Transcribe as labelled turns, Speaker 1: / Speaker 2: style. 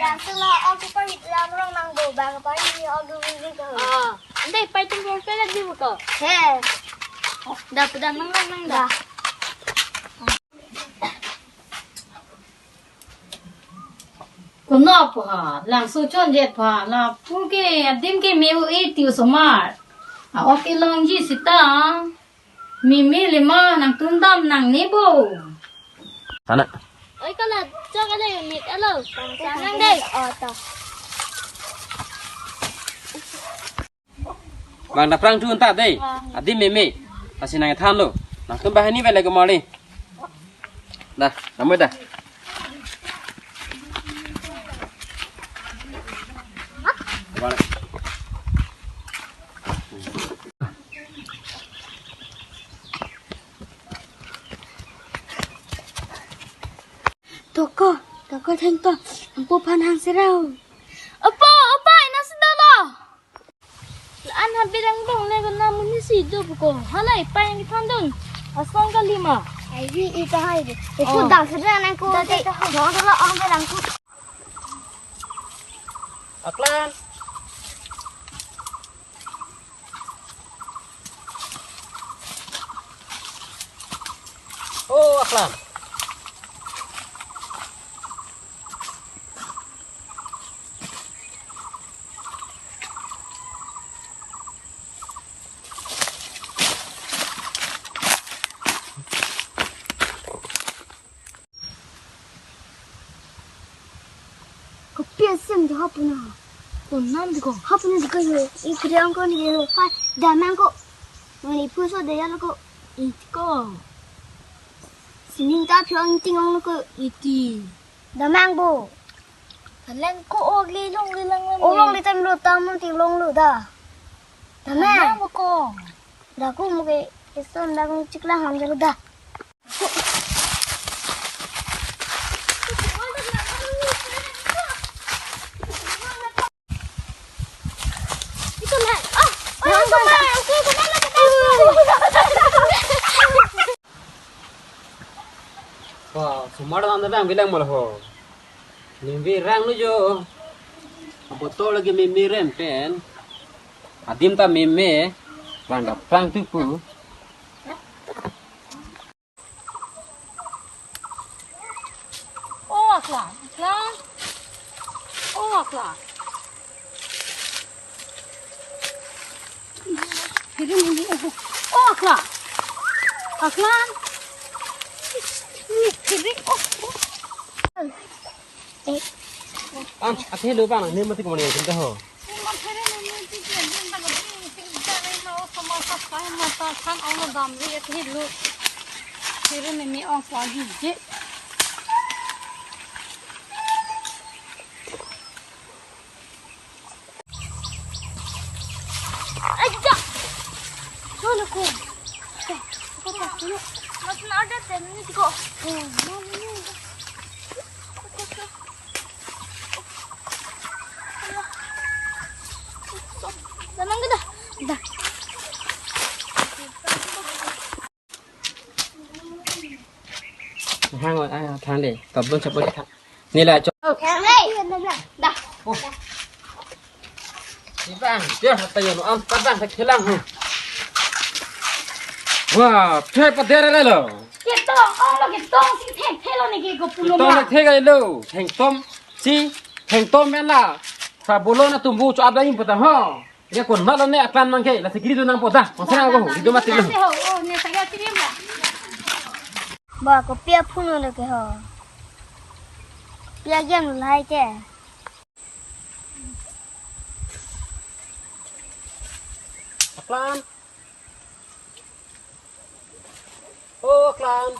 Speaker 1: yang setelah aku pergi dalam orang boba pergi aku ini ke
Speaker 2: andai pai tunggu ke lagi buka
Speaker 1: he
Speaker 2: dah pedang nang dah
Speaker 3: cũng nọ phà làng su chọn dệt phà là phun cái đêm cái mèo ấy tiêu smart ok long gì xí ta mì lì mà nàng tung đam nàng nếp bồ
Speaker 4: Sana.
Speaker 2: ơi cái là cho cái này mịt ở đâu sáng nang đây
Speaker 1: tao
Speaker 4: Bang dah perang tu entah deh. Adi meme. Masih nang than lo. Nang tu bahan ni balik ke mari. Dah, kamu dah. Balik.
Speaker 1: toko thanh to aku panang serau
Speaker 2: apa nak sedar lah anak bilang dong nego namun ni si do buko halai pai yang ditandun asong ka 5
Speaker 1: ai vi itu hai aku dah sedang aku jangan salah orang belangku
Speaker 4: Aklan. Oh, Aklan.
Speaker 1: kau piasam tu apa na
Speaker 2: kunam diko
Speaker 1: apa ni dikau ini kriang kau ni dia hai damang kau ni puso dia lo kau
Speaker 2: itko
Speaker 1: sini tak piang tingong lo kau
Speaker 2: iti
Speaker 1: damang bo
Speaker 2: kalen ko og lilang
Speaker 1: Olong di time lu tamu tilong lu dah. Damang
Speaker 2: buko
Speaker 1: dah aku mau ke eson dah aku ciklah hamzah lu dah.
Speaker 4: Wah, semua orang dah bilang malah ho. Nimbi rang lu jo. Betul lagi mimi renten. Adim ta mimi. Rang dah perang tu pu.
Speaker 2: oh aklan oh aklan Kiri ni oh aklan kiri
Speaker 4: Akhirnya lupa nak ni mesti kemana yang kita ho.
Speaker 2: Aja. Mana ko? Mas ada ni ko. Damang ka dah. Dah.
Speaker 4: Hang rồi, thang đi, tập luôn chập luôn thang.นี่แหละจบ
Speaker 2: Dah.
Speaker 4: Đi bang, dia tanya lu am padang tak hilang. Wah, phê pa dere le lo.
Speaker 2: Kita orang kita si thelo ni ke ko pulo
Speaker 4: Tong le thega lo, theng tom si, theng tom men la. Sa bolo na tumbu cho abda im pata ha. Dia kon malo ne aklan man ke, la segiri do nang pota. Masana go, hidu mati lo.
Speaker 2: Oh, ni saya kirim lah.
Speaker 1: Ba kau pia pun ada ke ho. Pia game lai ke.
Speaker 4: Aklan. Oh, aklan.